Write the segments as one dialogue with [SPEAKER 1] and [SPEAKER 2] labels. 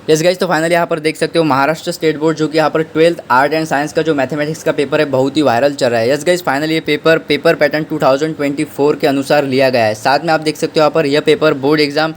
[SPEAKER 1] Yes guys, तो finally यहाँ पर देख सकते हो महाराष्ट्र स्टेट बोर्ड जो कि यहाँ पर 12th आर्ट एंड साइंस का जो मैथमेटिक्स का पेपर है बहुत ही वायरल चल रहा है। यस गाइज, फाइनली ये पेपर पैटर्न 2024 के अनुसार लिया गया है। साथ में आप देख सकते हो यहाँ पर यह पेपर बोर्ड एग्जाम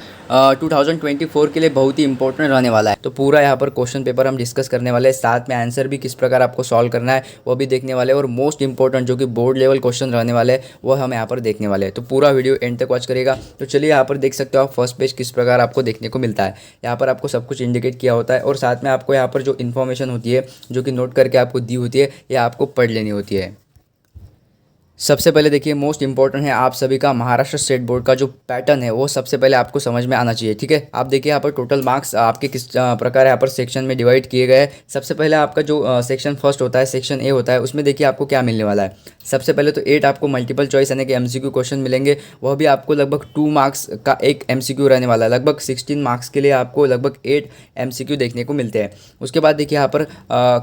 [SPEAKER 1] 2024 के लिए बहुत ही इंपॉर्टेंट रहने वाला है। तो पूरा यहाँ पर क्वेश्चन पेपर हम डिस्कस करने वाले हैं, साथ में आंसर भी किस प्रकार आपको सॉल्व करना है वो भी देखने वाले हैं, और मोस्ट इंपॉर्टेंट जो कि बोर्ड लेवल क्वेश्चन रहने वाले हैं वो हम यहाँ पर देखने वाले हैं। तो पूरा वीडियो एंड तक वॉच करेगा। तो चलिए यहाँ पर देख सकते हो आप फर्स्ट पेज किस प्रकार आपको देखने को मिलता है। यहाँ पर आपको सब कुछ इंडिकेट किया होता है और साथ में आपको यहाँ पर जो इन्फॉर्मेशन होती है जो कि नोट करके आपको दी होती है ये आपको पढ़ लेनी होती है। सबसे पहले देखिए मोस्ट इंपॉर्टेंट है आप सभी का महाराष्ट्र स्टेट बोर्ड का जो पैटर्न है वो सबसे पहले आपको समझ में आना चाहिए। ठीक है, आप देखिए यहाँ पर टोटल मार्क्स आपके किस प्रकार यहाँ पर सेक्शन में डिवाइड किए गए हैं। सबसे पहले आपका जो सेक्शन फर्स्ट होता है, सेक्शन ए होता है, उसमें देखिए आपको क्या मिलने वाला है। सबसे पहले तो 8 आपको मल्टीपल चॉइस यानी कि एमसीक्यू क्वेश्चन मिलेंगे, वह भी आपको लगभग 2 मार्क्स का एक एमसीक्यू रहने वाला है। लगभग 16 मार्क्स के लिए आपको लगभग 8 एमसीक्यू देखने को मिलते हैं। उसके बाद देखिए यहाँ पर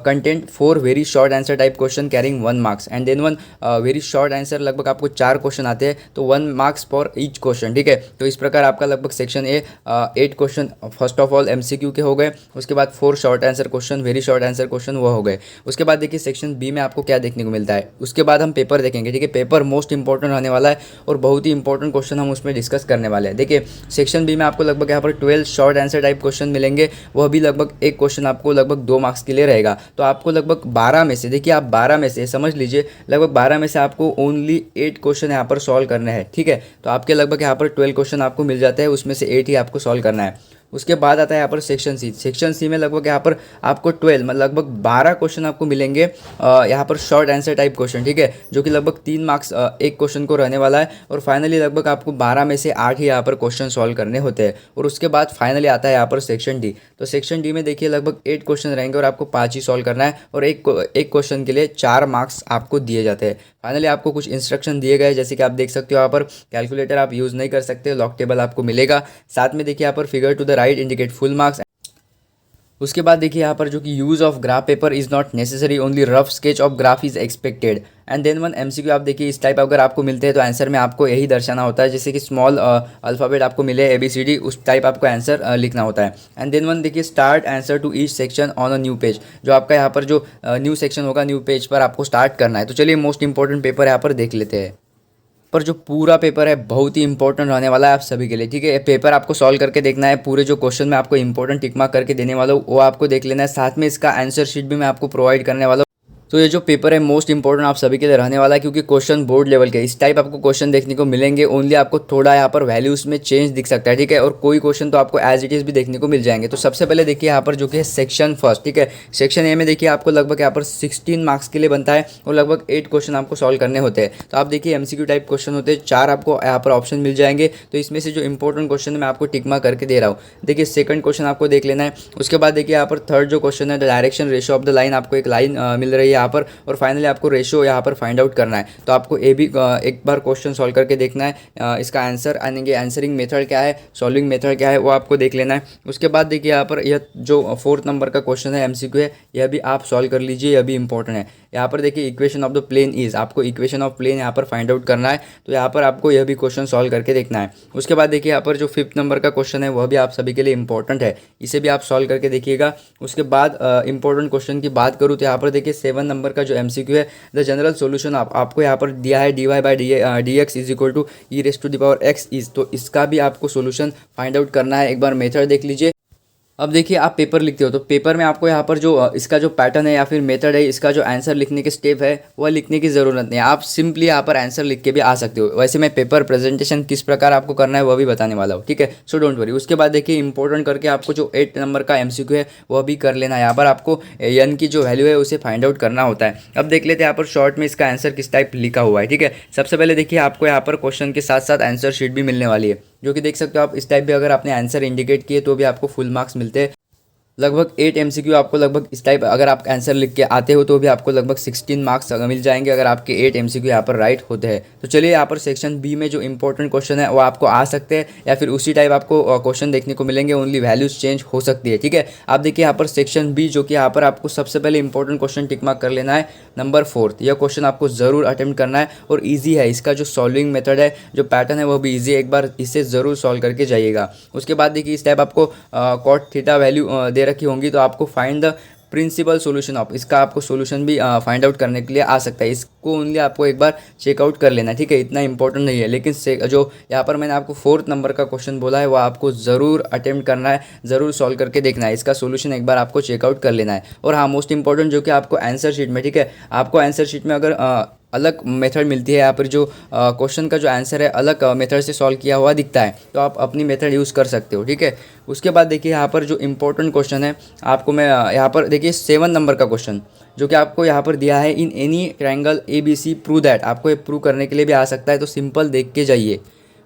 [SPEAKER 1] content 4 very short answer type question carrying 1 marks and then 1 very short answer, लगभग आपको 4 क्वेश्चन आते हैं तो 1 मार्क्स फॉर ईच क्वेश्चन। ठीक है, तो इस प्रकार आपका लगभग section A 8 question first of all MCQ के हो गए। उसके बाद 4 short answer question, very short answer question वो हो गए। उसके बाद देखिए सेक्शन बी में आपको क्या देखने को मिलता है। उसके बाद हम पेपर देखेंगे। ठीक है, पेपर मोस्ट इंपॉर्टेंट रहने वाला है और बहुत ही इंपॉर्टेंट क्वेश्चन हम उसमें डिस्कस करने वाले हैं। देखिए सेक्शन बी में आपको लगभग यहाँ पर 12 शॉर्ट आंसर टाइप क्वेश्चन मिलेंगे, वह भी लगभग एक क्वेश्चन आपको लगभग 2 मार्क्स के लिए रहेगा। तो आपको लगभग 12 में से, देखिए आप 12 में से समझ लीजिए लगभग 12 में से आपको ओनली 8 क्वेश्चन यहाँ पर सॉल्व करने हैं। ठीक है, तो आपके लगभग यहाँ पर 12 क्वेश्चन आपको मिल जाते हैं, उसमें से 8 ही आपको सॉल्व करना है। उसके बाद आता है यहाँ पर सेक्शन सी। सेक्शन सी में लगभग यहाँ पर आपको 12 मतलब लगभग 12 क्वेश्चन आपको मिलेंगे यहाँ पर शॉर्ट आंसर टाइप क्वेश्चन। ठीक है, जो कि लगभग 3 मार्क्स एक क्वेश्चन को रहने वाला है, और फाइनली लगभग आपको 12 में से 8 ही यहाँ पर क्वेश्चन सॉल्व करने होते हैं। और उसके बाद फाइनली आता है यहाँ पर सेक्शन डी। तो सेक्शन डी में देखिए लगभग 8 क्वेश्चन रहेंगे और आपको 5 ही सॉल्व करना है, और एक क्वेश्चन के लिए 4 मार्क्स आपको दिए जाते हैं। फाइनली आपको कुछ इंस्ट्रक्शन दिए गए, जैसे कि आप देख सकते हो यहाँ पर कैलकुलेटर आप यूज़ नहीं कर सकते, लॉक टेबल आपको मिलेगा। साथ में देखिए यहाँ पर figure to the right indicate full marks. उसके बाद देखिए यहाँ पर जो कि use of graph paper is not necessary, only rough sketch of graph is expected and then 1 MCQ. आप देखिए इस टाइप अगर आपको मिलते हैं तो आंसर में आपको यही दर्शाना होता है, जैसे कि स्मॉल अल्फ़ाबेट आपको मिले ABCD, उस टाइप आपको आंसर लिखना होता है। एंड देन 1 देखिए start answer to each section on a new page. जो आपका यहाँ पर जो न्यू सेक्शन होगा, न्यू पेज पर आपको स्टार्ट करना है। तो चलिए मोस्ट इंपॉर्टेंट पेपर यहाँ पर देख लेते हैं। पर जो पूरा पेपर है बहुत ही इंपॉर्टेंट रहने वाला है आप सभी के लिए। ठीक है, ये पेपर आपको सॉल्व करके देखना है। पूरे जो क्वेश्चन में आपको इंपॉर्टेंट टिक मार्क करके देने वाला हूँ वो आपको देख लेना है। साथ में इसका आंसर शीट भी मैं आपको प्रोवाइड करने वाला हूँ। तो ये जो पेपर है मोस्ट इंपॉर्टेंट आप सभी के लिए रहने वाला है, क्योंकि क्वेश्चन बोर्ड लेवल के इस टाइप आपको क्वेश्चन देखने को मिलेंगे। ओनली आपको थोड़ा यहाँ पर वैल्यूज में चेंज दिख सकता है। ठीक है, और कोई क्वेश्चन तो आपको एज इट इज़ भी देखने को मिल जाएंगे। तो सबसे पहले देखिए यहाँ पर जो कि है सेक्शन फर्स्ट। ठीक है, सेक्शन ए में देखिए आपको लगभग यहाँ पर 16 मार्क्स के लिए बनता है और लगभग 8 क्वेश्चन आपको सॉल्व करने होते हैं। तो आप देखिए एमसीक्यू टाइप क्वेश्चन होते हैं, 4 आपको यहाँ पर ऑप्शन मिल जाएंगे। तो इसमें से जो इंपॉर्टेंट क्वेश्चन है मैं आपको टिक मार्क करके दे रहा हूँ। देखिए सेकंड क्वेश्चन आपको देख लेना है। उसके बाद देखिए यहाँ पर थर्ड जो क्वेश्चन है, the direction ratio of the line, आपको एक लाइन मिल रही है यहाँ पर, और फाइनली आपको रेशियो यहाँ पर फाइंड आउट करना है। तो आपको ये भी एक बार क्वेश्चन सॉल्व करके देखना है। इसका आंसर यानी कि आंसरिंग मेथड क्या है, सॉल्विंग मेथड क्या है वो आपको देख लेना है। उसके बाद देखिए यहाँ पर यह जो 4th नंबर का क्वेश्चन है एमसीक्यू है, यह भी आप सॉल्व कर लीजिए, यह भी इंपॉर्टेंट है। यहाँ पर देखिए equation of the plane is, आपको इक्वेशन ऑफ प्लेन यहाँ पर फाइंड आउट करना है। तो यहाँ पर आपको यह भी क्वेश्चन सॉल्व करके देखना है। उसके बाद देखिए यहाँ पर जो 5th नंबर का क्वेश्चन है वह भी आप सभी के लिए इंपॉर्टेंट है, इसे भी आप सॉल्व करके देखिएगा। उसके बाद इंपॉर्टेंट क्वेश्चन की बात करूँ तो यहाँ पर देखिए 7 नंबर का जो एमसीक्यू है, द जनरल सोल्यूशन आपको यहाँ पर दिया है dy/dx is equal to e⁻x is. तो इसका भी आपको सोल्यूशन फाइंड आउट करना है। एक बार मेथड देख लीजिए। अब देखिए आप पेपर लिखते हो तो पेपर में आपको यहाँ पर जो इसका जो पैटर्न है या फिर मेथड है, इसका जो आंसर लिखने के स्टेप है वह लिखने की ज़रूरत नहीं है। आप सिंपली यहाँ पर आंसर लिख के भी आ सकते हो। वैसे मैं पेपर प्रेजेंटेशन किस प्रकार आपको करना है वह भी बताने वाला हूँ। ठीक है, सो डोंट वरी। उसके बाद देखिए इंपॉर्टेंट करके आपको जो 8 नंबर का एमसीक्यू है वह भी कर लेना है। यहाँ पर आपको एन की जो वैल्यू है उसे फाइंड आउट करना होता है। अब देख लेते हैं यहाँ पर शॉर्ट में इसका आंसर किस टाइप लिखा हुआ है। ठीक है, सबसे पहले देखिए आपको यहाँ पर क्वेश्चन के साथ साथ आंसर शीट भी मिलने वाली है, जो कि देख सकते हो आप। इस टाइप भी अगर आपने आंसर इंडिकेट किए तो भी आपको फुल मार्क्स मिलते हैं। लगभग 8 एमसीक्यू आपको लगभग इस टाइप अगर आप आंसर लिख के आते हो तो भी आपको लगभग 16 मार्क्स मिल जाएंगे अगर आपके 8 एमसीक्यू यहाँ पर राइट होते हैं। तो चलिए यहाँ पर सेक्शन बी में जो इंपॉर्टेंट क्वेश्चन है वो आपको आ सकते हैं या फिर उसी टाइप आपको क्वेश्चन देखने को मिलेंगे, ओनली वैल्यूज चेंज हो सकती है। ठीक है, आप देखिए यहाँ पर सेक्शन बी जो कि यहाँ पर आपको सबसे पहले इंपॉर्टेंट क्वेश्चन टिक मार्क कर लेना है नंबर 4। यह क्वेश्चन आपको ज़रूर अटेम्प्ट करना है और ईजी है, इसका जो सॉल्विंग मेथड है जो पैटर्न है वो भी ईजी है, एक बार इसे ज़रूर सॉल्व करके जाइएगा। उसके बाद देखिए इस टाइप आपको कॉट थीटा वैल्यू दे रखी होंगी तो आपको find the principal solution of, इसका आपको सॉल्यूशन भी फाइंड आउट करने के लिए आ सकता है। इसको ओनली आपको एक बार चेकआउट कर लेना है। ठीक है, इतना इंपॉर्टेंट नहीं है, लेकिन जो यहाँ पर मैंने आपको 4th नंबर का क्वेश्चन बोला है वो आपको ज़रूर अटेम्प्ट करना है, ज़रूर सॉल्व करके देखना है, इसका सॉल्यूशन एक बार आपको चेकआउट कर लेना है। और हाँ, मोस्ट इंपॉर्टेंट जो कि आपको आंसर शीट में, ठीक है, आपको आंसर शीट में अगर अलग मेथड मिलती है, यहाँ पर जो क्वेश्चन का जो आंसर है अलग मेथड से सॉल्व किया हुआ दिखता है तो आप अपनी मेथड यूज़ कर सकते हो। ठीक है, उसके बाद देखिए यहाँ पर जो इंपॉर्टेंट क्वेश्चन है आपको मैं यहाँ पर देखिए 7 नंबर का क्वेश्चन जो कि आपको यहाँ पर दिया है, in any triangle A B C prove that, आपको ये प्रूव करने के लिए भी आ सकता है तो सिंपल देख के जाइए।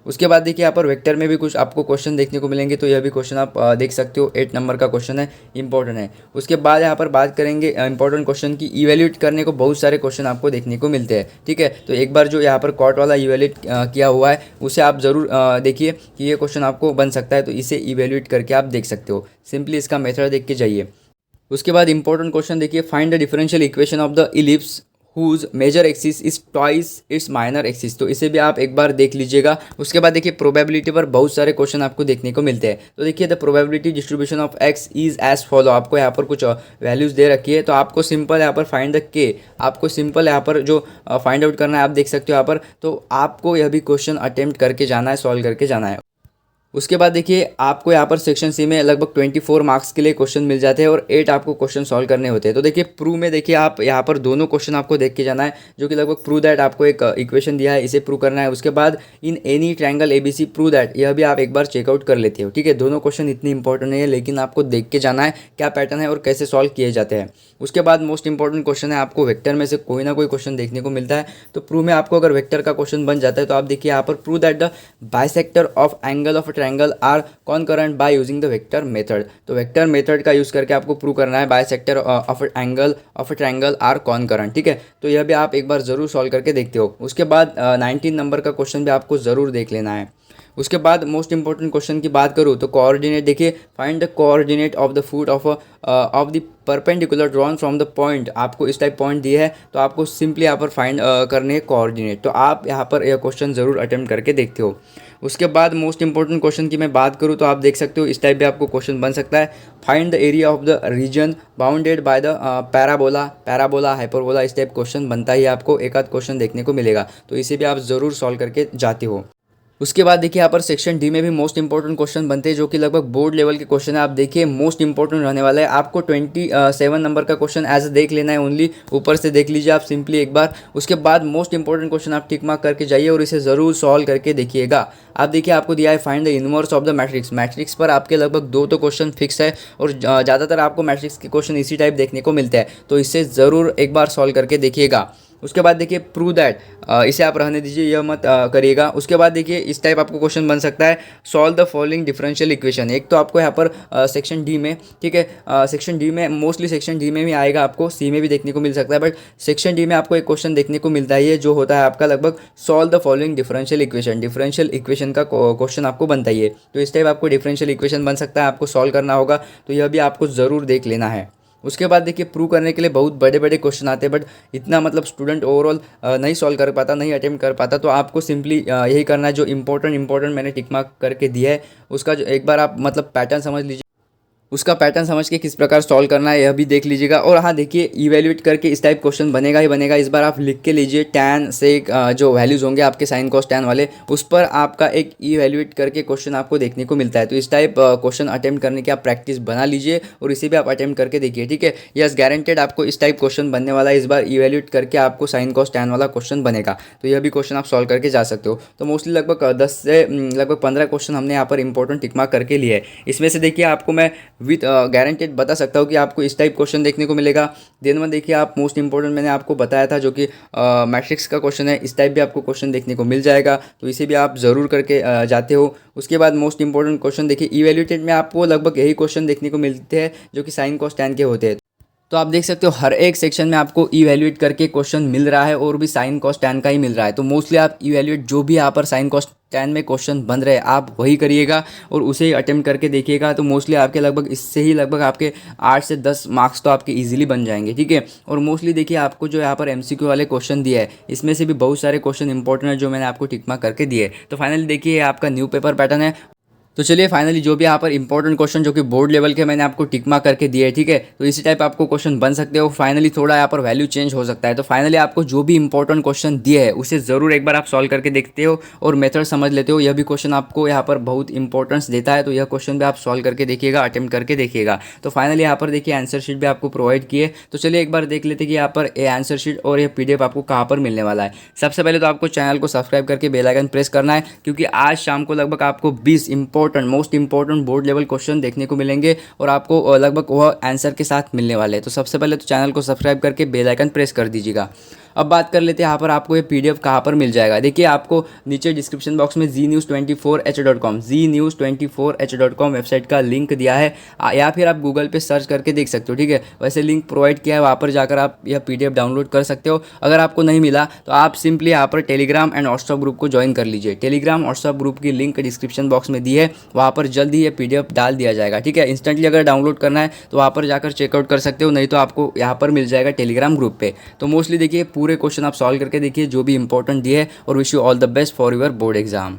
[SPEAKER 1] उसके बाद देखिए यहाँ पर वेक्टर में भी कुछ आपको क्वेश्चन देखने को मिलेंगे तो यह भी क्वेश्चन आप देख सकते हो, 8 नंबर का क्वेश्चन है, इंपॉर्टेंट है। उसके बाद यहाँ पर बात करेंगे इंपॉर्टेंट क्वेश्चन की, इवेल्यूएट करने को बहुत सारे क्वेश्चन आपको देखने को मिलते हैं। ठीक है, तो एक बार जो यहाँ पर कॉट वाला इवेल्यूएट किया हुआ है उसे आप ज़रूर देखिए कि ये क्वेश्चन आपको बन सकता है तो इसे इवेल्यूएट करके आप देख सकते हो, सिंपली इसका मेथड देख के जाइए। उसके बाद इंपॉर्टेंट क्वेश्चन देखिए, find the differential equation of the ellipse whose major axis is twice its minor axis, तो इसे भी आप एक बार देख लीजिएगा। उसके बाद देखिए प्रोबेबिलिटी पर बहुत सारे क्वेश्चन आपको देखने को मिलते हैं तो देखिए the probability distribution of X is as follow, आपको यहाँ पर कुछ वैल्यूज़ दे रखी है तो आपको सिंपल यहाँ पर फाइंड द के, आपको सिंपल यहाँ पर जो फाइंड आउट करना है आप देख सकते हो यहाँ पर, तो आपको यह भी क्वेश्चन अटेम्प्ट करके जाना है, सॉल्व करके जाना है। उसके बाद देखिए आपको यहाँ पर सेक्शन सी में लगभग 24 मार्क्स के लिए क्वेश्चन मिल जाते हैं और 8 आपको क्वेश्चन सॉल्व करने होते हैं। तो देखिए प्रूव में देखिए आप यहाँ पर दोनों क्वेश्चन आपको देख के जाना है जो कि लगभग प्रूव दैट, आपको एक इक्वेशन दिया है इसे प्रूव करना है। उसके बाद इन any triangle ABC prove that, यह भी आप एक बार चेकआउट कर लेते हो। ठीक है, दोनों क्वेश्चन इतनी इंपॉर्टेंट नहीं है लेकिन आपको देख के जाना है क्या पैटर्न है और कैसे सॉल्व किए जाते हैं। उसके बाद मोस्ट इंपॉर्टेंट क्वेश्चन है, आपको वेक्टर में से कोई ना कोई क्वेश्चन देखने को मिलता है तो प्रूव में आपको अगर वेक्टर का क्वेश्चन बन जाता है तो आप देखिए यहाँ पर prove that the bisector of angle of triangle are concurrent by using the vector method, तो वेक्टर मेथड का यूज़ करके आपको प्रूव करना है bisector of angle of a triangle are concurrent. ठीक है, तो यह भी आप एक बार ज़रूर सॉल्व करके देखते हो। उसके बाद 19 नंबर का क्वेश्चन भी आपको ज़रूर देख लेना है। उसके बाद मोस्ट इंपॉर्टेंट क्वेश्चन की बात करूँ तो कोऑर्डिनेट देखिए, find the coordinate of the foot of the perpendicular drawn from the point, आपको इस टाइप पॉइंट दिए है तो आपको सिंपली यहाँ पर फाइंड करने कोऑर्डिनेट, तो आप यहाँ पर यह क्वेश्चन ज़रूर अटेम्प्ट करके देखते हो। उसके बाद मोस्ट इंपॉर्टेंट क्वेश्चन की मैं बात करूँ तो आप देख सकते हो इस टाइप भी आपको क्वेश्चन बन सकता है, find the area of the reason bounded by the parabola hyperbola, इस टाइप क्वेश्चन बनता ही आपको एक आध क्वेश्चन देखने को मिलेगा तो इसे भी आप ज़रूर सॉल्व करके जाते हो। उसके बाद देखिए यहाँ पर सेक्शन डी में भी मोस्ट इंपॉर्टेंट क्वेश्चन बनते हैं जो कि लगभग बोर्ड लेवल के क्वेश्चन है। आप देखिए मोस्ट इंपॉर्टेंट रहने वाला है, आपको 27 नंबर का क्वेश्चन एज देख लेना है, ओनली ऊपर से देख लीजिए आप सिंपली एक बार। उसके बाद मोस्ट इंपॉर्टेंट क्वेश्चन आप टिक मार्क करके जाइए और इसे ज़रूर सॉल्व करके देखिएगा। आप देखिए आपको दिया है find the inverse of the matrix, matrix पर आपके लगभग 2 तो क्वेश्चन फिक्स है और ज़्यादातर आपको मैट्रिक्स के क्वेश्चन इसी टाइप देखने को मिलते हैं तो इसे ज़रूर एक बार सॉल्व करके देखिएगा। उसके बाद देखिए प्रूव दैट, इसे आप रहने दीजिए, यह मत करिएगा। उसके बाद देखिए इस टाइप आपको क्वेश्चन बन सकता है, solve the following differential equation, एक तो आपको यहाँ पर सेक्शन डी में, ठीक है, सेक्शन डी में मोस्टली सेक्शन डी में भी आएगा, आपको सी में भी देखने को मिल सकता है बट सेक्शन डी में आपको एक क्वेश्चन देखने को मिलता है, ये जो होता है आपका लगभग solve the following differential equation, differential equation का क्वेश्चन आपको बनता ही है तो इस टाइप आपको डिफरेंशियल इक्वेशन बन सकता है, आपको सॉल्व करना होगा तो यह भी आपको ज़रूर देख लेना है। उसके बाद देखिए प्रूव करने के लिए बहुत बड़े बड़े क्वेश्चन आते हैं बट इतना मतलब स्टूडेंट ओवरऑल नहीं सॉल्व कर पाता, नहीं अटेम्प्ट कर पाता, तो आपको सिंपली यही करना है, जो इंपॉर्टेंट मैंने टिक मार्क करके दिया है उसका जो एक बार आप मतलब पैटर्न समझ लीजिए, उसका पैटर्न समझ के किस प्रकार सॉल्व करना है यह भी देख लीजिएगा। और हाँ देखिए इवेल्यूएट करके इस टाइप क्वेश्चन बनेगा ही बनेगा, इस बार आप लिख के लीजिए टैन से जो वैल्यूज़ होंगे आपके साइन कॉस टैन वाले उस पर आपका एक इवेल्यूएट करके क्वेश्चन आपको देखने को मिलता है तो इस टाइप क्वेश्चन अटेम्प्ट करने की आप प्रैक्टिस बना लीजिए और इसे भी आप अटेम्प्ट करके देखिए। ठीक है, यस गारंटेड आपको इस टाइप क्वेश्चन बनने वाला है, इस बार इवेल्यूएट करके आपको साइन कॉस टैन वाला क्वेश्चन बनेगा तो यह भी क्वेश्चन आप सॉल्व करके जा सकते हो। तो मोस्टली लगभग 10 से लगभग 15 क्वेश्चन हमने यहाँ पर इंपॉर्टेंट टिक मार्क करके लिए है। इसमें से देखिए आपको मैं विथ गारंटेड बता सकता हूँ कि आपको इस टाइप क्वेश्चन देखने को मिलेगा। देन में देखिए आप मोस्ट इंपॉर्टेंट मैंने आपको बताया था जो कि मैट्रिक्स का क्वेश्चन है, इस टाइप भी आपको क्वेश्चन देखने को मिल जाएगा, तो इसे भी आप ज़रूर करके जाते हो। उसके बाद मोस्ट इंपॉर्टेंट क्वेश्चन देखिए इवैल्यूएटेड में आपको लगभग यही क्वेश्चन देखने को मिलते हैं जो कि साइन कॉस टैन के होते हैं। तो आप देख सकते हो हर एक सेक्शन में आपको इवैल्यूएट करके क्वेश्चन मिल रहा है और भी साइन कॉस टैन का ही मिल रहा है। तो मोस्टली आप इवैल्यूएट जो भी यहाँ पर साइन कॉस टैन में क्वेश्चन बन रहे हैं आप वही करिएगा और उसे ही अटेम्प्ट करके देखिएगा। तो मोस्टली आपके लगभग इससे ही लगभग आपके 8 से 10 मार्क्स तो आपके इजीली बन जाएंगे, ठीक है। और मोस्टली देखिए आपको जो यहाँ पर एमसीक्यू वाले क्वेश्चन दिए है इसमें से भी बहुत सारे क्वेश्चन इंपॉर्टेंट है जो मैंने आपको टिक मार्क करके दिए। तो फाइनली देखिए आपका न्यू पेपर पैटर्न है। तो चलिए फाइनली जो भी यहाँ पर इंपॉर्टेंट क्वेश्चन जो कि बोर्ड लेवल के मैंने आपको टिक मार्क करके दिए है, ठीक है। तो इसी टाइप आपको क्वेश्चन बन सकते हो। फाइनली थोड़ा यहाँ पर वैल्यू चेंज हो सकता है। तो फाइनली आपको जो भी इंपॉर्टेंट क्वेश्चन दिए है उसे ज़रूर एक बार आप सॉल्व करके देखते हो और मेथड समझ लेते हो। यह भी क्वेश्चन आपको यहाँ पर बहुत इंपॉर्टेंस देता है, तो यह क्वेश्चन भी आप सॉल्व करके देखिएगा, अटेम्प्ट करके देखिएगा। तो फाइनली यहाँ पर देखिए आंसर शीट भी आपको प्रोवाइड किए। तो चलिए एक बार देख लेते कि यहाँ पर ये आंसर शीट और ये PDF आपको कहाँ पर मिलने वाला है। सबसे पहले तो आपको चैनल को सब्सक्राइब करके बेल आइकन प्रेस करना है, क्योंकि आज शाम को लगभग आपको 20 important most important board level question देखने को मिलेंगे और आपको लगभग वह आंसर के साथ मिलने वाले हैं। तो सबसे पहले तो चैनल को सब्सक्राइब करके बेल आइकन प्रेस कर दीजिएगा। अब बात कर लेते हैं यहाँ पर आपको ये PDF कहाँ पर मिल जाएगा। देखिए आपको नीचे डिस्क्रिप्शन बॉक्स में znews24h.com वेबसाइट का लिंक दिया है, या फिर आप गूगल पे सर्च करके देख सकते हो, ठीक है। वैसे लिंक प्रोवाइड किया है, वहाँ पर जाकर आप यह PDF डाउनलोड कर सकते हो। अगर आपको नहीं मिला तो आप सिंपली यहाँ पर टेलीग्राम एंड व्हाट्सअप ग्रुप को ज्वाइन कर लीजिए। टेलीग्राम व्हाट्सअप ग्रुप की लिंक डिस्क्रिप्शन बॉक्स में दी है, वहाँ पर जल्द ही ये PDF डाल दिया जाएगा, ठीक है। इंस्टेंटली अगर डाउनलोड करना है तो वहाँ पर जाकर चेकआउट कर सकते हो, नहीं तो आपको यहाँ पर मिल जाएगा टेलीग्राम ग्रुप पे। तो मोस्टली देखिए पूरे क्वेश्चन आप सॉल्व करके देखिए जो भी इंपॉर्टेंट दिए है, और wish you all the best for your board exam.